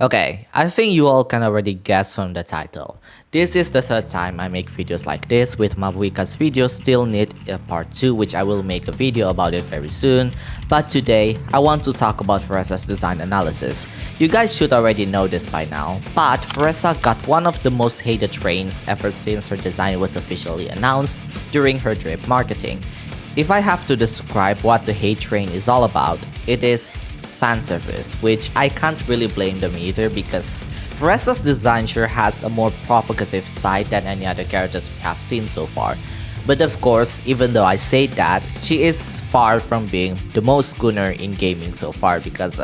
Okay, I think you all can already guess from the title. This is the third time I make videos like this, with Mabuika's videos still need a part 2, which I will make a video about it very soon. But today, I want to talk about Varesa's design analysis. You guys should already know this by now, but Varesa got one of the most hated trains ever since her design was officially announced during her drip marketing. If I have to describe what the hate train is all about, it is fan service, which I can't really blame them either because Varesa's design sure has a more provocative side than any other characters we have seen so far. But of course, even though I say that, she is far from being the most schooner in gaming so far because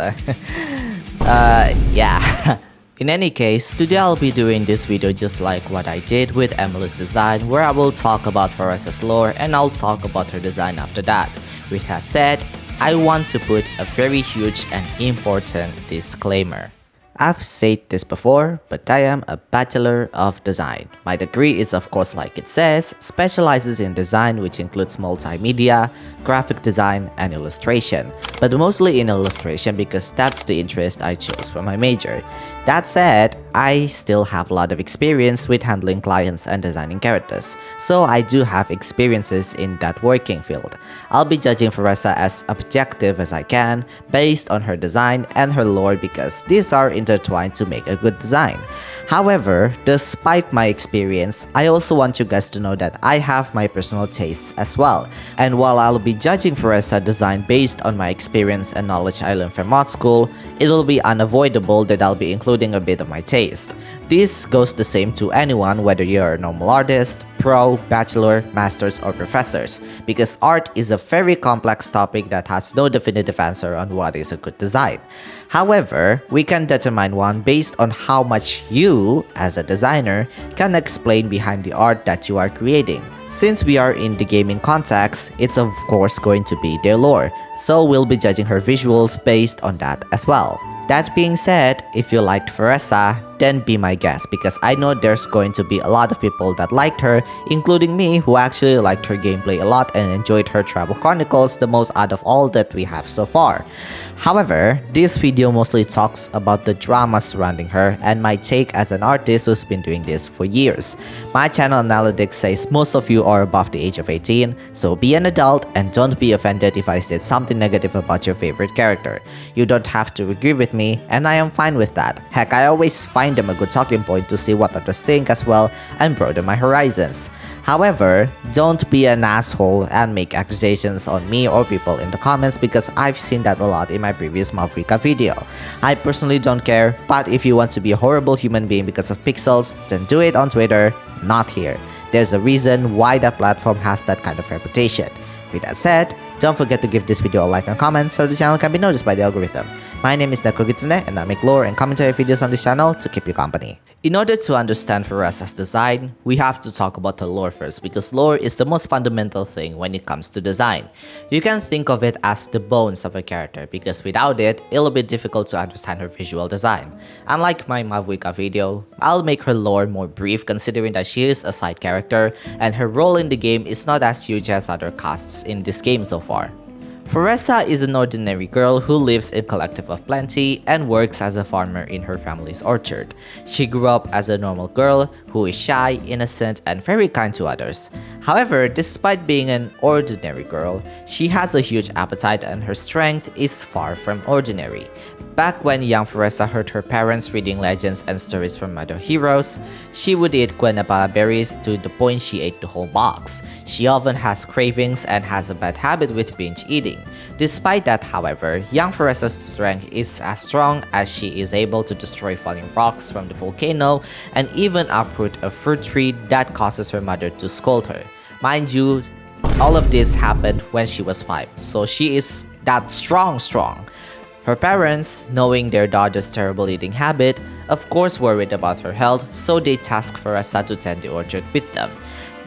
yeah. In any case, today I'll be doing this video just like what I did with Emily's design, where I will talk about Varesa's lore and I'll talk about her design after that. With that said, I want to put a very huge and important disclaimer. I've said this before, but I am a Bachelor of Design. My degree is, of course, like it says, specializes in design, which includes multimedia, graphic design, and illustration. But mostly in illustration because that's the interest I chose for my major. That said, I still have a lot of experience with handling clients and designing characters, so I do have experiences in that working field. I'll be judging Varesa as objective as I can, based on her design and her lore because these are intertwined to make a good design. However, despite my experience, I also want you guys to know that I have my personal tastes as well. And while I'll be judging Varesa design based on my experience and knowledge I learned from mod school, it'll be unavoidable that I'll be including a bit of my taste. This goes the same to anyone, whether you're a normal artist, pro, bachelor, masters, or professors, because art is a very complex topic that has no definitive answer on what is a good design. However, we can determine one based on how much you, as a designer, can explain behind the art that you are creating. Since we are in the gaming context, it's of course going to be their lore, so we'll be judging her visuals based on that as well. That being said, if you liked Varesa, then be my guest because I know there's going to be a lot of people that liked her, including me, who actually liked her gameplay a lot and enjoyed her travel chronicles the most out of all that we have so far. However, this video mostly talks about the drama surrounding her and my take as an artist who's been doing this for years. My channel analytics says most of you are above the age of 18, so be an adult and don't be offended if I said something negative about your favorite character. You don't have to agree with me, and I am fine with that. Heck, I always find them a good talking point to see what others think as well and broaden my horizons. However, don't be an asshole and make accusations on me or people in the comments because I've seen that a lot in my previous Maverica video. I personally don't care, but if you want to be a horrible human being because of pixels, then do it on Twitter, not here. There's a reason why that platform has that kind of reputation. With that said, don't forget to give this video a like and comment so the channel can be noticed by the algorithm. My name is Glitchxcity and I make lore and commentary videos on this channel to keep you company. In order to understand Varesa's design, we have to talk about the lore first because lore is the most fundamental thing when it comes to design. You can think of it as the bones of a character because without it, it'll be difficult to understand her visual design. Unlike my Mavuika video, I'll make her lore more brief considering that she is a side character and her role in the game is not as huge as other casts in this game so far. Varesa is an ordinary girl who lives in Collective of Plenty and works as a farmer in her family's orchard. She grew up as a normal girl who is shy, innocent, and very kind to others. However, despite being an ordinary girl, she has a huge appetite and her strength is far from ordinary. Back when young Varesa heard her parents reading legends and stories from other heroes, she would eat guanabara berries to the point she ate the whole box. She often has cravings and has a bad habit with binge eating. Despite that, however, young Varesa's strength is as strong as she is able to destroy falling rocks from the volcano and even uproot a fruit tree that causes her mother to scold her. Mind you, all of this happened when she was 5, so she is that strong. Her parents, knowing their daughter's terrible eating habit, of course worried about her health, so they tasked Varesa to tend the orchard with them.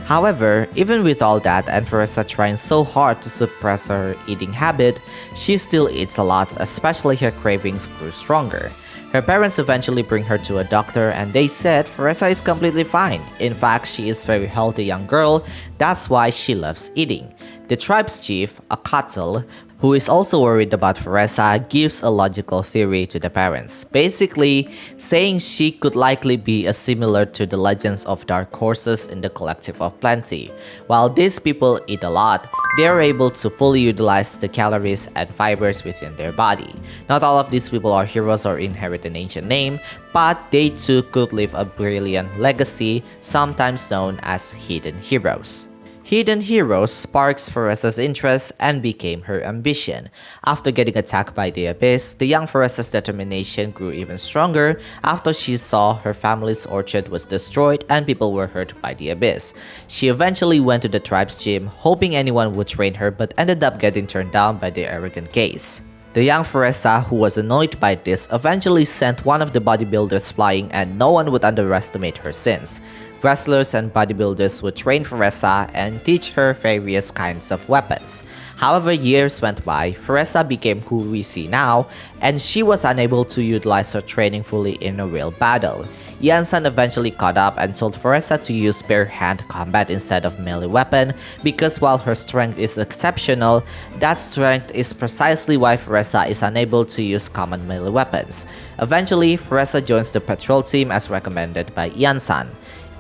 However, even with all that and Varesa trying so hard to suppress her eating habit, she still eats a lot, especially her cravings grew stronger. Her parents eventually bring her to a doctor and they said Varesa is completely fine. In fact, she is a very healthy young girl, that's why she loves eating. The tribe's chief, a cattle, who is also worried about Varesa, gives a logical theory to the parents, basically saying she could likely be similar to the legends of dark horses in the Collective of Plenty. While these people eat a lot, they are able to fully utilize the calories and fibers within their body. Not all of these people are heroes or inherit an ancient name, but they too could leave a brilliant legacy, sometimes known as hidden heroes. Hidden Heroes sparks Varesa's interest and became her ambition. After getting attacked by the Abyss, the young Varesa's determination grew even stronger after she saw her family's orchard was destroyed and people were hurt by the Abyss. She eventually went to the tribe's gym, hoping anyone would train her, but ended up getting turned down by the arrogant Case. The young Varesa, who was annoyed by this, eventually sent one of the bodybuilders flying, and no one would underestimate her sins. Wrestlers and bodybuilders would train Varesa and teach her various kinds of weapons. However, years went by, Varesa became who we see now, and she was unable to utilize her training fully in a real battle. Yansan eventually caught up and told Varesa to use bare hand combat instead of melee weapon, because while her strength is exceptional, that strength is precisely why Varesa is unable to use common melee weapons. Eventually, Varesa joins the patrol team as recommended by Yansan.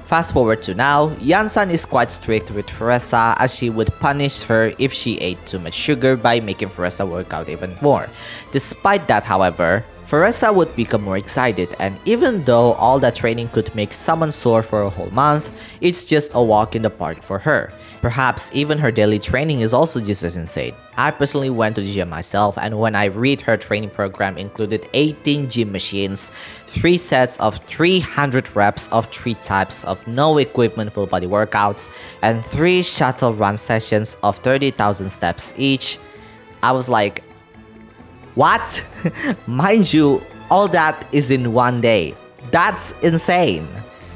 Fast forward to now, Yansan is quite strict with Varesa, as she would punish her if she ate too much sugar by making Varesa work out even more. Despite that, however, Varesa would become more excited, and even though all that training could make someone sore for a whole month, it's just a walk in the park for her. Perhaps even her daily training is also just as insane. I personally went to the gym myself, and when I read her training program included 18 gym machines, 3 sets of 300 reps of 3 types of no equipment full body workouts, and 3 shuttle run sessions of 30,000 steps each, I was like, what? Mind you, all that is in one day. That's insane.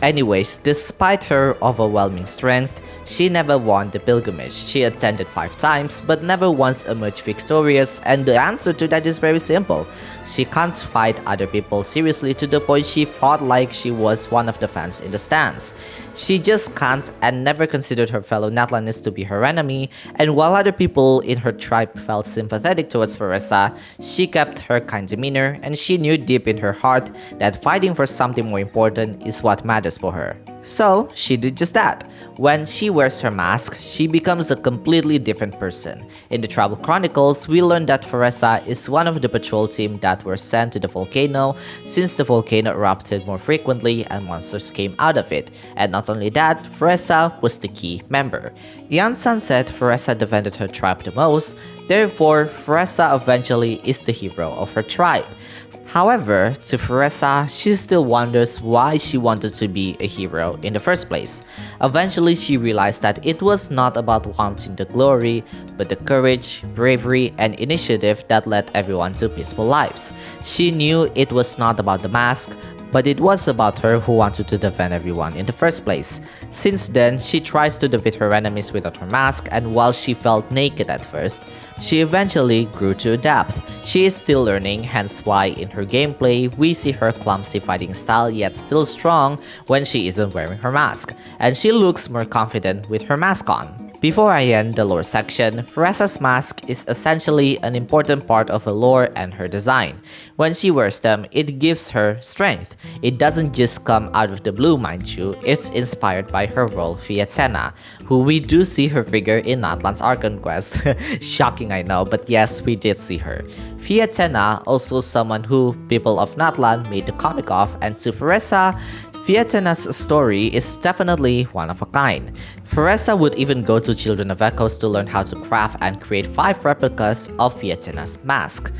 Anyways, despite her overwhelming strength, she never won the pilgrimage. She attended 5 times but never once emerged victorious, and the answer to that is very simple. She can't fight other people seriously to the point she fought like she was one of the fans in the stands. She just can't, and never considered her fellow Natlanese to be her enemy, and while other people in her tribe felt sympathetic towards Varesa, she kept her kind demeanor, and she knew deep in her heart that fighting for something more important is what matters for her. So, she did just that. When she wears her mask, she becomes a completely different person. In the Travel Chronicles, we learn that Varesa is one of the patrol team that were sent to the volcano since the volcano erupted more frequently and monsters came out of it. And not only that, Varesa was the key member. Yansan said Varesa defended her tribe the most, therefore Varesa eventually is the hero of her tribe. However, to Varesa, she still wonders why she wanted to be a hero in the first place. Eventually, she realized that it was not about wanting the glory, but the courage, bravery, and initiative that led everyone to peaceful lives. She knew it was not about the mask, but it was about her who wanted to defend everyone in the first place. Since then, she tries to defeat her enemies without her mask, and while she felt naked at first, she eventually grew to adapt. She is still learning, hence why in her gameplay, we see her clumsy fighting style yet still strong when she isn't wearing her mask, and she looks more confident with her mask on. Before I end the lore section, Varesa's mask is essentially an important part of her lore and her design. When she wears them, it gives her strength. It doesn't just come out of the blue, mind you, it's inspired by her role Fiatena, who we do see her figure in Natlan's Archon Quest. Shocking, I know, but yes, we did see her. Fiatena, also someone who people of Natlan made the comic of, and to Varesa, Fiatena's story is definitely one of a kind. Varesa would even go to Children of Echoes to learn how to craft and create 5 replicas of Fiatena's mask.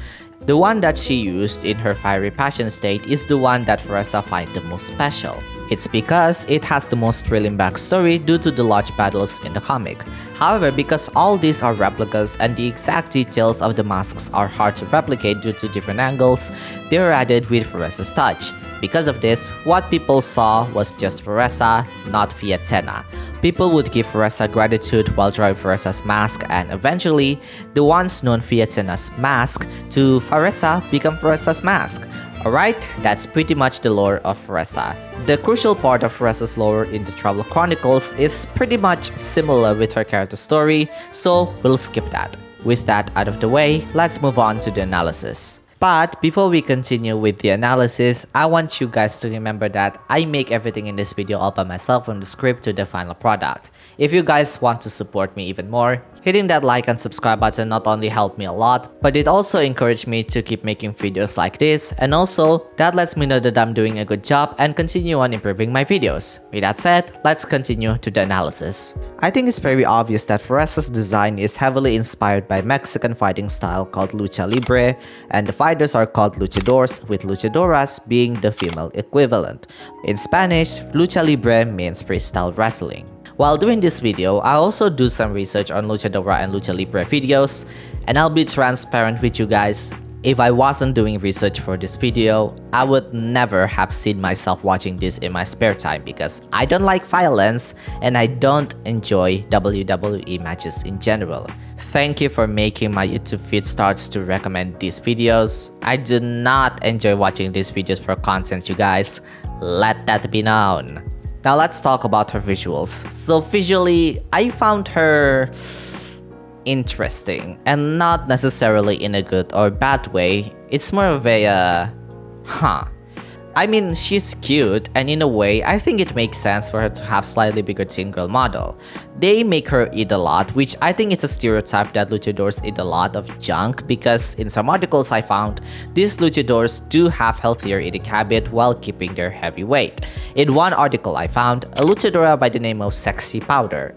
The one that she used in her fiery passion state is the one that Varesa finds the most special. It's because it has the most thrilling backstory due to the large battles in the comic. However, because all these are replicas and the exact details of the masks are hard to replicate due to different angles, they are added with Varesa's touch. Because of this, what people saw was just Varesa, not Fiatena. People would give Varesa gratitude while drawing Varesa's mask, and eventually, the once known Fiatena's mask to Varesa become Varesa's mask. Alright, that's pretty much the lore of Varesa. The crucial part of Varesa's lore in the Travel Chronicles is pretty much similar with her character story, so we'll skip that. With that out of the way, let's move on to the analysis. But before we continue with the analysis, I want you guys to remember that I make everything in this video all by myself, from the script to the final product. If you guys want to support me even more, hitting that like and subscribe button not only helped me a lot, but it also encouraged me to keep making videos like this, and also that lets me know that I'm doing a good job and continue on improving my videos. With that said, let's continue to the analysis. I think it's very obvious that Varesa's design is heavily inspired by Mexican fighting style called lucha libre, and the fighters are called luchadors, with luchadoras being the female equivalent. In Spanish, lucha libre means freestyle wrestling. While doing this video, I also do some research on luchadora and lucha libre videos, and I'll be transparent with you guys. If I wasn't doing research for this video, I would never have seen myself watching this in my spare time because I don't like violence and I don't enjoy WWE matches in general. Thank you for making my YouTube feed starts to recommend these videos. I do not enjoy watching these videos for content, you guys. Let that be known. Now let's talk about her visuals. So visually, I found her interesting, and not necessarily in a good or bad way. It's more of a I mean, she's cute, and in a way, I think it makes sense for her to have slightly bigger teen girl model. They make her eat a lot, which I think it's a stereotype that luchadors eat a lot of junk, because in some articles I found, these luchadors do have healthier eating habit while keeping their heavy weight. In one article I found, a luchadora by the name of Sexy Powder,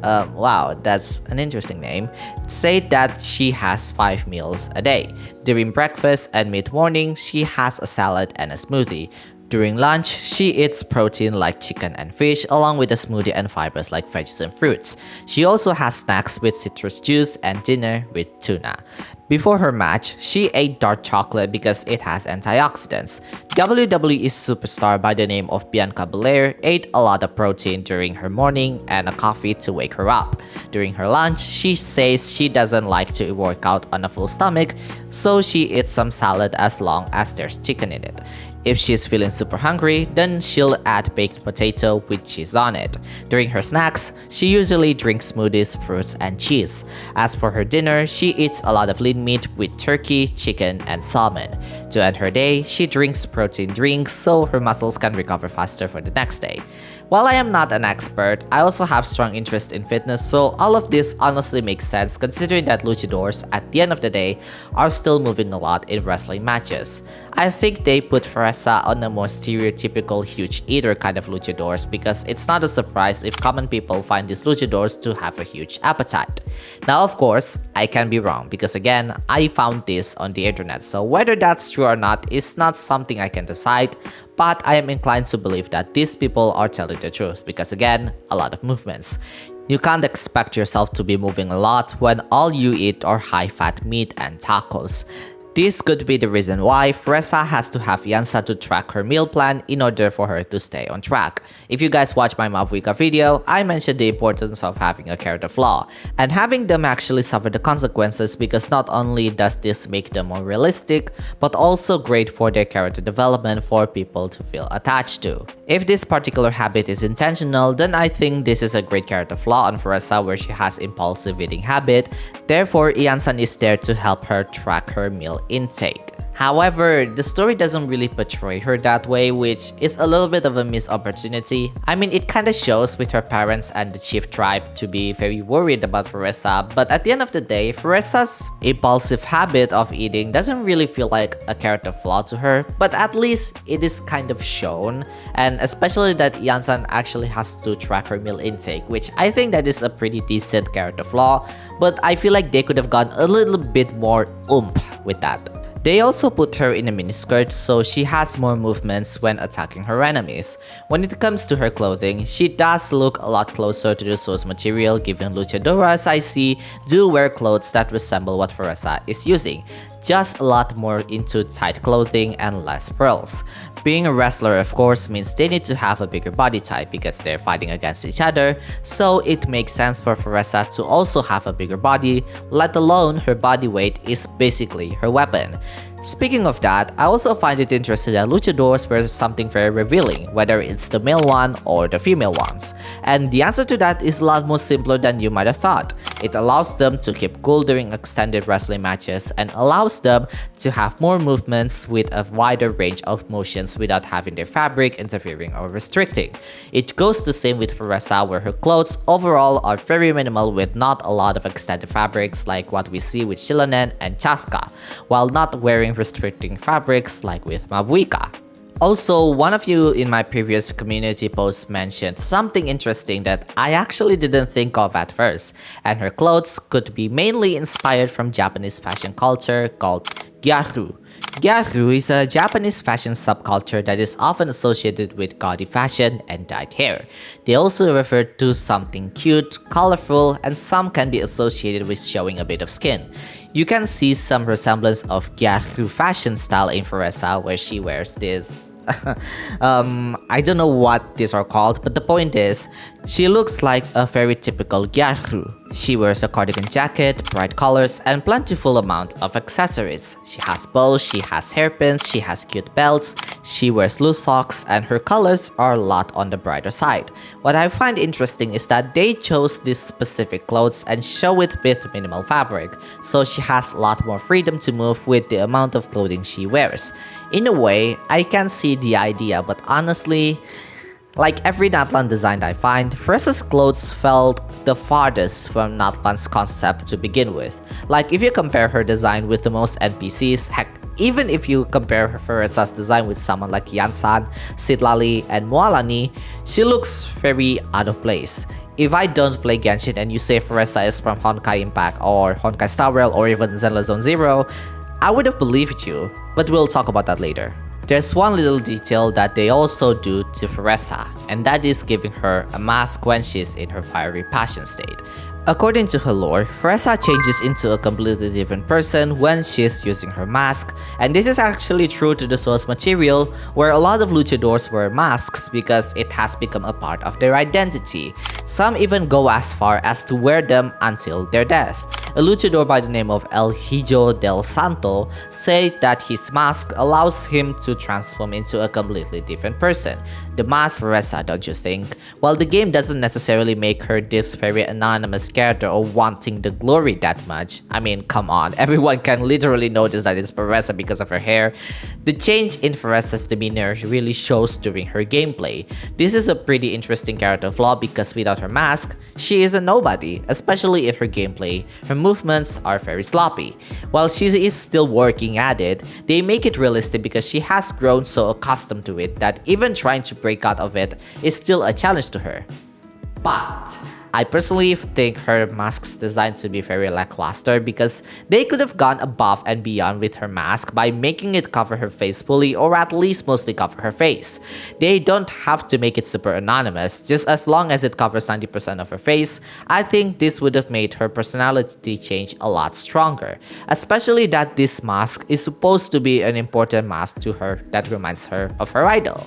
wow, that's an interesting name, said that she has 5 meals a day. During breakfast and mid-morning, she has a salad and a smoothie. During lunch, she eats protein like chicken and fish, along with a smoothie and fibers like veggies and fruits. She also has snacks with citrus juice and dinner with tuna. Before her match, she ate dark chocolate because it has antioxidants. WWE superstar by the name of Bianca Belair ate a lot of protein during her morning and a coffee to wake her up. During her lunch, she says she doesn't like to work out on a full stomach, so she eats some salad as long as there's chicken in it. If she's feeling super hungry, then she'll add baked potato with cheese on it. During her snacks, she usually drinks smoothies, fruits, and cheese. As for her dinner, she eats a lot of lean meat with turkey, chicken, and salmon. To end her day, she drinks protein drinks so her muscles can recover faster for the next day. While I am not an expert, I also have strong interest in fitness, so all of this honestly makes sense considering that luchadors, at the end of the day, are still moving a lot in wrestling matches. I think they put Varesa on a more stereotypical huge eater kind of luchadors, because it's not a surprise if common people find these luchadors to have a huge appetite. Now of course, I can be wrong because again, I found this on the internet, so whether that's true or not is not something I can decide, but I am inclined to believe that these people are telling the truth because again, a lot of movements. You can't expect yourself to be moving a lot when all you eat are high-fat meat and tacos. This could be the reason why Varesa has to have Yansa to track her meal plan in order for her to stay on track. If you guys watch my Mavwika video, I mentioned the importance of having a character flaw, and having them actually suffer the consequences, because not only does this make them more realistic, but also great for their character development for people to feel attached to. If this particular habit is intentional, then I think this is a great character flaw on Varesa where she has impulsive eating habit, therefore Iansan is there to help her track her meal intake. However, the story doesn't really portray her that way, which is a little bit of a missed opportunity. I mean, it kinda shows with her parents and the chief tribe to be very worried about Varesa, but at the end of the day, Varesa's impulsive habit of eating doesn't really feel like a character flaw to her, but at least it is kind of shown, and especially that Yansan actually has to track her meal intake, which I think that is a pretty decent character flaw, but I feel like they could have gone a little bit more oomph with that. They also put her in a miniskirt so she has more movements when attacking her enemies. When it comes to her clothing, she does look a lot closer to the source material, given luchadoras I see do wear clothes that resemble what Varesa is using, just a lot more into tight clothing and less pearls. Being a wrestler of course means they need to have a bigger body type because they're fighting against each other, so it makes sense for Varesa to also have a bigger body, let alone her body weight is basically her weapon. Speaking of that, I also find it interesting that luchadors wear something very revealing, whether it's the male one or the female ones. And the answer to that is a lot more simpler than you might have thought. It allows them to keep cool during extended wrestling matches and allows them to have more movements with a wider range of motions without having their fabric interfering or restricting. It goes the same with Varesa, where her clothes overall are very minimal with not a lot of extended fabrics like what we see with Shilonen and Chaska, while not wearing restricting fabrics like with Mabuika. Also, one of you in my previous community post mentioned something interesting that I actually didn't think of at first, and her clothes could be mainly inspired from Japanese fashion culture called gyaru. Gyaru is a Japanese fashion subculture that is often associated with gaudy fashion and dyed hair. They also refer to something cute, colorful, and some can be associated with showing a bit of skin. You can see some resemblance of gyaru fashion style in Varesa, where she wears this I don't know what these are called, but the point is, she looks like a very typical gyaru. She wears a cardigan jacket, bright colors, and plentiful amount of accessories. She has bows, she has hairpins, she has cute belts, she wears loose socks, and her colors are a lot on the brighter side. What I find interesting is that they chose these specific clothes and show it with minimal fabric, so she has a lot more freedom to move with the amount of clothing she wears. In a way, I can see the idea, but honestly, like every Natlan design I find, Varesa's clothes felt the farthest from Natlan's concept to begin with. Like if you compare her design with the most NPCs, heck, even if you compare Varesa's design with someone like Yansan, Citlali, and Moalani, she looks very out of place. If I don't play Genshin and you say Varesa is from Honkai Impact or Honkai Star Rail or even Zenless Zone Zero, I would have believed you, but we'll talk about that later. There's one little detail that they also do to Varesa, and that is giving her a mask when she's in her fiery passion state. According to her lore, Varesa changes into a completely different person when she's using her mask, and this is actually true to the source material, where a lot of luchadors wear masks because it has become a part of their identity. Some even go as far as to wear them until their death. A luchador by the name of El Hijo del Santo said that his mask allows him to transform into a completely different person. The mask Varesa, don't you think? While the game doesn't necessarily make her this very anonymous character or wanting the glory that much, I mean, come on, everyone can literally notice that it's Varesa because of her hair. The change in Varesa's demeanor really shows during her gameplay. This is a pretty interesting character flaw because without her mask, she is a nobody, especially in her gameplay. Her movements are very sloppy. While she is still working at it, they make it realistic because she has grown so accustomed to it that even trying to break out of it is still a challenge to her. But I personally think her mask's designed to be very lackluster because they could have gone above and beyond with her mask by making it cover her face fully or at least mostly cover her face. They don't have to make it super anonymous, just as long as it covers 90% of her face. I think this would have made her personality change a lot stronger, especially that this mask is supposed to be an important mask to her that reminds her of her idol.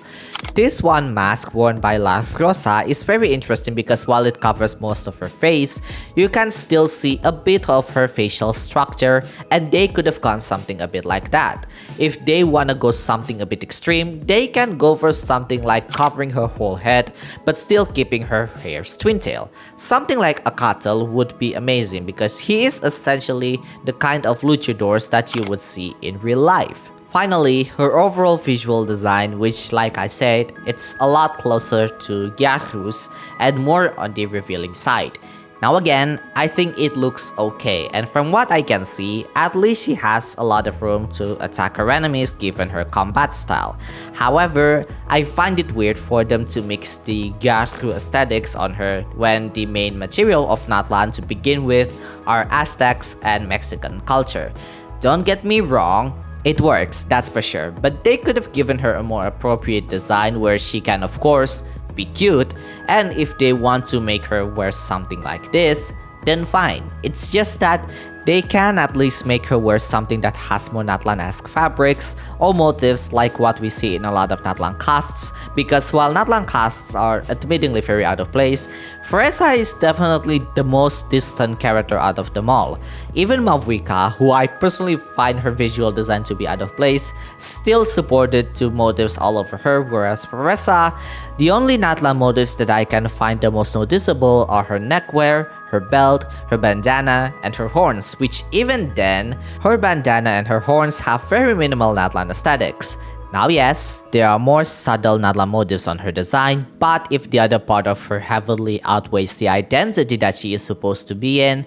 This one mask worn by La Rosa is very interesting because while it covers most of her face, you can still see a bit of her facial structure, and they could have gone something a bit like that. If they wanna go something a bit extreme, they can go for something like covering her whole head but still keeping her hair's twin tail. Something like a Akatel would be amazing because he is essentially the kind of luchadors that you would see in real life. Finally, her overall visual design, which like I said, it's a lot closer to Gyaru's and more on the revealing side. Now again, I think it looks okay, and from what I can see, at least she has a lot of room to attack her enemies given her combat style. However, I find it weird for them to mix the Gyaru aesthetics on her when the main material of Natlan to begin with are Aztecs and Mexican culture. Don't get me wrong, it works, that's for sure, but they could have given her a more appropriate design where she can of course be cute, and if they want to make her wear something like this, then fine. It's just that they can at least make her wear something that has more Natlan-esque fabrics or motifs like what we see in a lot of Natlan casts, because while Natlan casts are admittingly very out of place, Varesa is definitely the most distant character out of them all. Even Mavrika, who I personally find her visual design to be out of place, still supported two motifs all over her, whereas Varesa, the only Natla motifs that I can find the most noticeable are her neckwear, her belt, her bandana, and her horns, which even then, her bandana and her horns have very minimal Natlan aesthetics. Now yes, there are more subtle Natla motifs on her design, but if the other part of her heavily outweighs the identity that she is supposed to be in,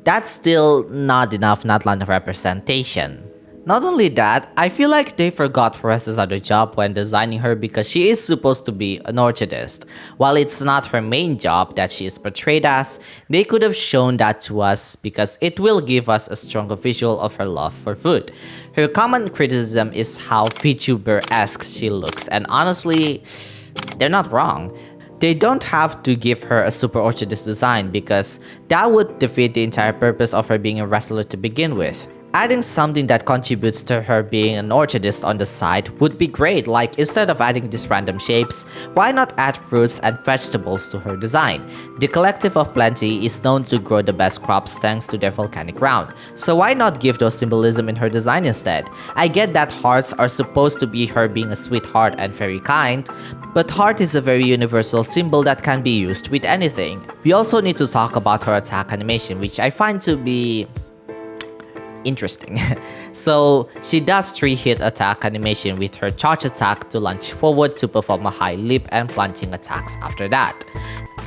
that's still not enough Natlan representation. Not only that, I feel like they forgot Varesa's other job when designing her because she is supposed to be an orchidist. While it's not her main job that she is portrayed as, they could have shown that to us because it will give us a stronger visual of her love for food. Her common criticism is how VTuber-esque she looks, and honestly, they're not wrong. They don't have to give her a super orchidist design because that would defeat the entire purpose of her being a wrestler to begin with. Adding something that contributes to her being an orchidist on the side would be great, like instead of adding these random shapes, why not add fruits and vegetables to her design? The Collective of Plenty is known to grow the best crops thanks to their volcanic ground, so why not give those symbolism in her design instead? I get that hearts are supposed to be her being a sweetheart and very kind, but heart is a very universal symbol that can be used with anything. We also need to talk about her attack animation, which I find to be interesting. So she does 3-hit attack animation with her charge attack to launch forward to perform a high leap and plunging attacks after that.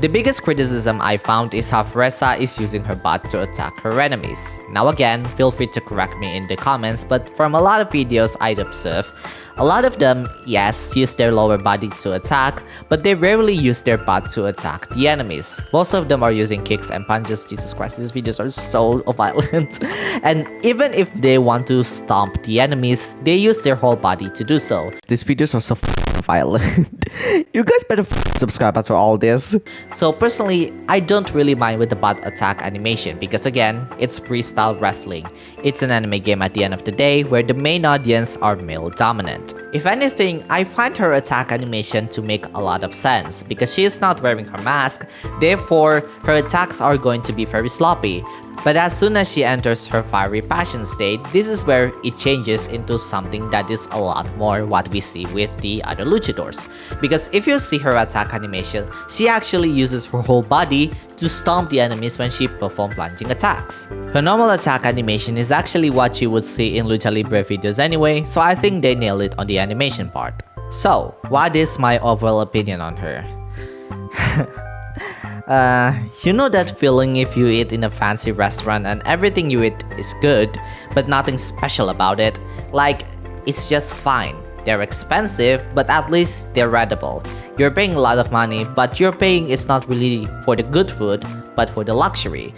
The biggest criticism I found is how Varesa is using her butt to attack her enemies. Now again, feel free to correct me in the comments, but from a lot of videos I'd observe, a lot of them, yes, use their lower body to attack, but they rarely use their butt to attack the enemies. Most of them are using kicks and punches. Jesus Christ, these videos are so violent. And even if they want to stomp the enemies, they use their whole body to do so. These videos are so violent. You guys better subscribe after all this. So personally, I don't really mind with the butt attack animation because again, it's freestyle wrestling. It's an anime game at the end of the day where the main audience are male dominant. If anything, I find her attack animation to make a lot of sense because she is not wearing her mask, therefore her attacks are going to be very sloppy. But as soon as she enters her fiery passion state, this is where it changes into something that is a lot more what we see with the other luchadors. Because if you see her attack animation, she actually uses her whole body to stomp the enemies when she performs plunging attacks. Her normal attack animation is actually what you would see in Lucha Libre videos anyway, so I think they nailed it on the animation part. So, what is my overall opinion on her? You know that feeling if you eat in a fancy restaurant and everything you eat is good, but nothing special about it? Like, it's just fine. They're expensive, but at least they're edible. You're paying a lot of money, but you're paying is not really for the good food, but for the luxury.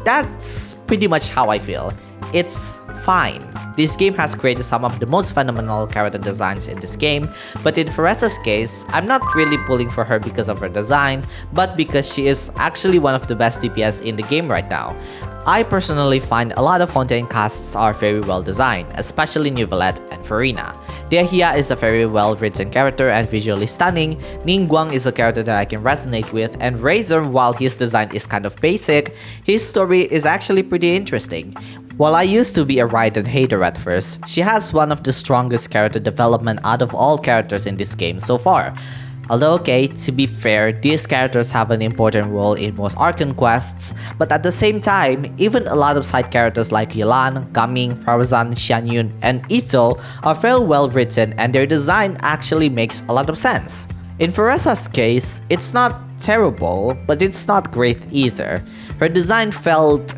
That's pretty much how I feel. It's fine. This game has created some of the most phenomenal character designs in this game, but in Varesa's case, I'm not really pulling for her because of her design, but because she is actually one of the best DPS in the game right now. I personally find a lot of Fontaine casts are very well designed, especially Neuvillette and Farina. Dehia is a very well written character and visually stunning, Ningguang is a character that I can resonate with, and Razor, while his design is kind of basic, his story is actually pretty interesting. While I used to be a Raiden hater at first, she has one of the strongest character development out of all characters in this game so far. Although okay, to be fair, these characters have an important role in most Archon quests, but at the same time, even a lot of side characters like Yelan, Gaming, Farazan, Xianyun, and Ito are very well written and their design actually makes a lot of sense. In Varesa's case, it's not terrible, but it's not great either. Her design felt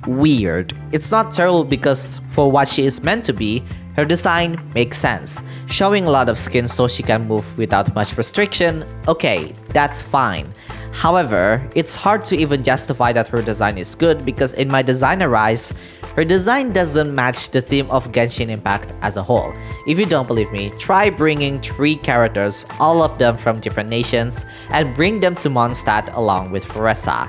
weird. It's not terrible because for what she is meant to be, her design makes sense. Showing a lot of skin so she can move without much restriction, okay, that's fine. However, it's hard to even justify that her design is good because in my designer eyes, her design doesn't match the theme of Genshin Impact as a whole. If you don't believe me, try bringing 3 characters, all of them from different nations, and bring them to Mondstadt along with Varesa.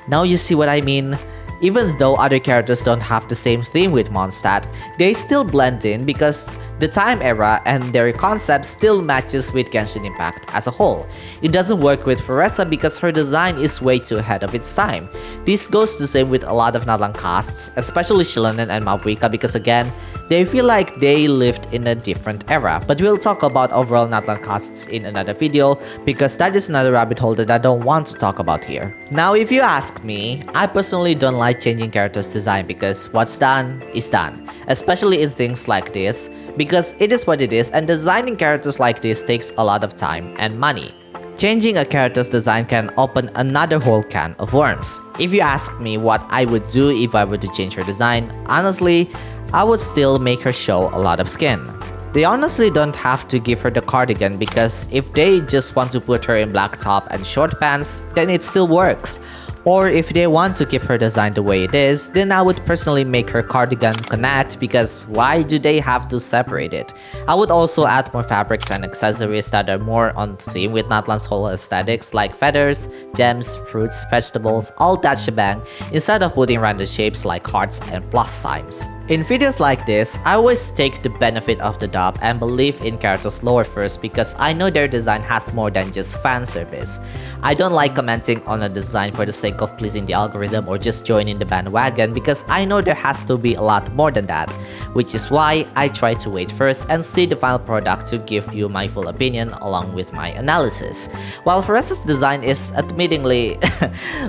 Now you see what I mean? Even though other characters don't have the same theme with Mondstadt, they still blend in because The time era and their concept still matches with Genshin Impact as a whole. It doesn't work with Varesa because her design is way too ahead of its time. This goes the same with a lot of Natlan casts, especially Shilonen and Mavrika, because again, they feel like they lived in a different era. But we'll talk about overall Natlan casts in another video because that is another rabbit hole that I don't want to talk about here. Now if you ask me, I personally don't like changing characters' design because what's done is done, especially in things like this, because it is what it is and designing characters like this takes a lot of time and money. Changing a character's design can open another whole can of worms. If you ask me what I would do if I were to change her design, honestly, I would still make her show a lot of skin. They honestly don't have to give her the cardigan because if they just want to put her in black top and short pants, then it still works. Or if they want to keep her design the way it is, then I would personally make her cardigan connect because why do they have to separate it? I would also add more fabrics and accessories that are more on theme with Natlan's whole aesthetics like feathers, gems, fruits, vegetables, all that shebang instead of putting random shapes like hearts and plus signs. In videos like this, I always take the benefit of the doubt and believe in characters' lore first because I know their design has more than just fan service. I don't like commenting on a design for the sake of pleasing the algorithm or just joining the bandwagon because I know there has to be a lot more than that, which is why I try to wait first and see the final product to give you my full opinion along with my analysis. While Varesa's design is admittingly,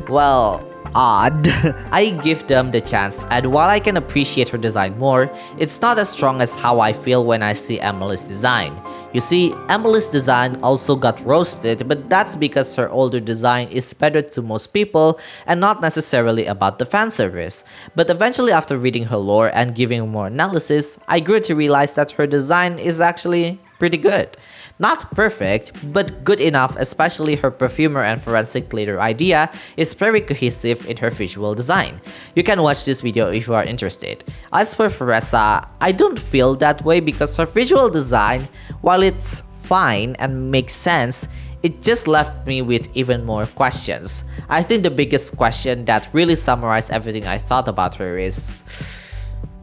well, odd, I give them the chance, and while I can appreciate her design more, it's not as strong as how I feel when I see Emily's design. You see, Emily's design also got roasted, but that's because her older design is better to most people and not necessarily about the fan service. But eventually after reading her lore and giving more analysis, I grew to realize that her design is actually pretty good. Not perfect, but good enough, especially her perfumer and forensic glitter idea is very cohesive in her visual design. You can watch this video if you are interested. As for Varesa, I don't feel that way because her visual design, while it's fine and makes sense, it just left me with even more questions. I think the biggest question that really summarized everything I thought about her is,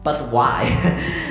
but why?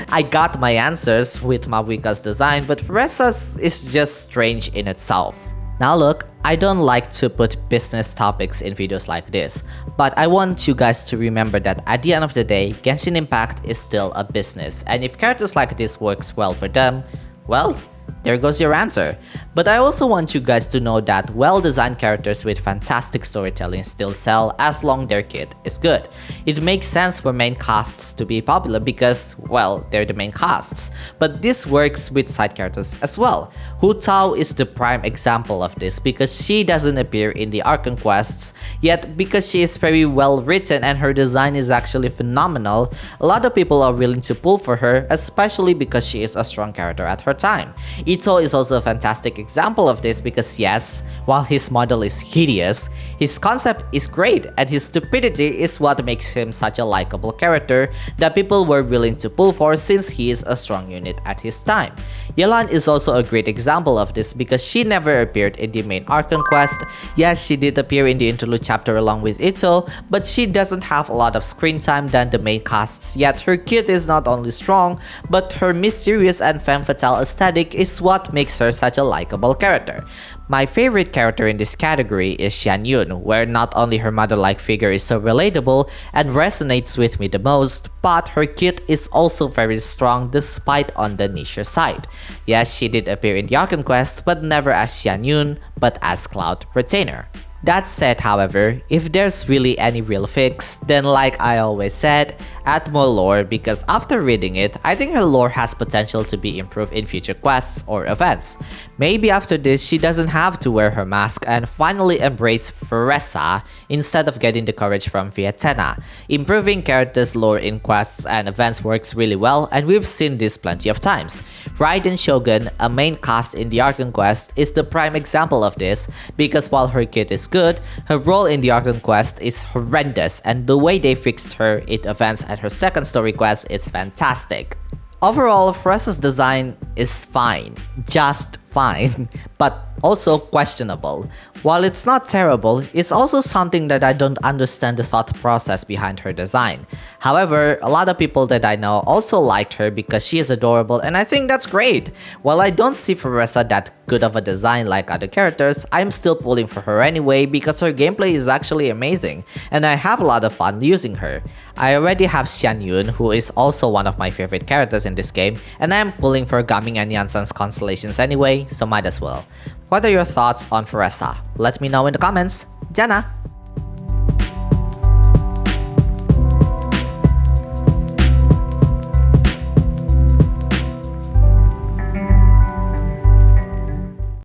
I got my answers with Mavrika's design, but Varesa's is just strange in itself. Now look, I don't like to put business topics in videos like this, but I want you guys to remember that at the end of the day, Genshin Impact is still a business, and if characters like this works well for them, well, there goes your answer. But I also want you guys to know that well-designed characters with fantastic storytelling still sell as long as their kit is good. It makes sense for main casts to be popular because, well, they're the main casts. But this works with side characters as well. Hu Tao is the prime example of this because she doesn't appear in the Archon quests, yet because she is very well written and her design is actually phenomenal, a lot of people are willing to pull for her, especially because she is a strong character at her time. Ito is also a fantastic example of this because yes, while his model is hideous, his concept is great and his stupidity is what makes him such a likable character that people were willing to pull for since he is a strong unit at his time. Yelan is also a great example of this because she never appeared in the main Archon quest. Yes, she did appear in the interlude chapter along with Ito, but she doesn't have a lot of screen time than the main casts, yet her kit is not only strong, but her mysterious and femme fatale aesthetic is what makes her such a likable character. My favorite character in this category is Xian Yun, where not only her mother-like figure is so relatable and resonates with me the most, but her kit is also very strong despite on the niche side. Yes, she did appear in the Archon quest, but never as Xian Yun, but as Cloud Retainer. That said, however, if there's really any real fix, then like I always said, add more lore because after reading it, I think her lore has potential to be improved in future quests or events. Maybe after this, she doesn't have to wear her mask and finally embrace Varesa instead of getting the courage from Vietena. Improving characters' lore in quests and events works really well, and we've seen this plenty of times. Raiden Shogun, a main cast in the Archon quest, is the prime example of this because while her kit is good, her role in the Archon quest is horrendous, and the way they fixed her in events and her second story quest is fantastic. Overall, Varesa's design is fine, just fine, but also questionable. While it's not terrible, it's also something that I don't understand the thought process behind her design. However, a lot of people that I know also liked her because she is adorable, and I think that's great. While I don't see Varesa that good of a design like other characters, I'm still pulling for her anyway because her gameplay is actually amazing, and I have a lot of fun using her. I already have Xian Yun, who is also one of my favorite characters in this game, and I am pulling for Gaming and Yansan's constellations anyway, so might as well. What are your thoughts on Varesa? Let me know in the comments. Jana!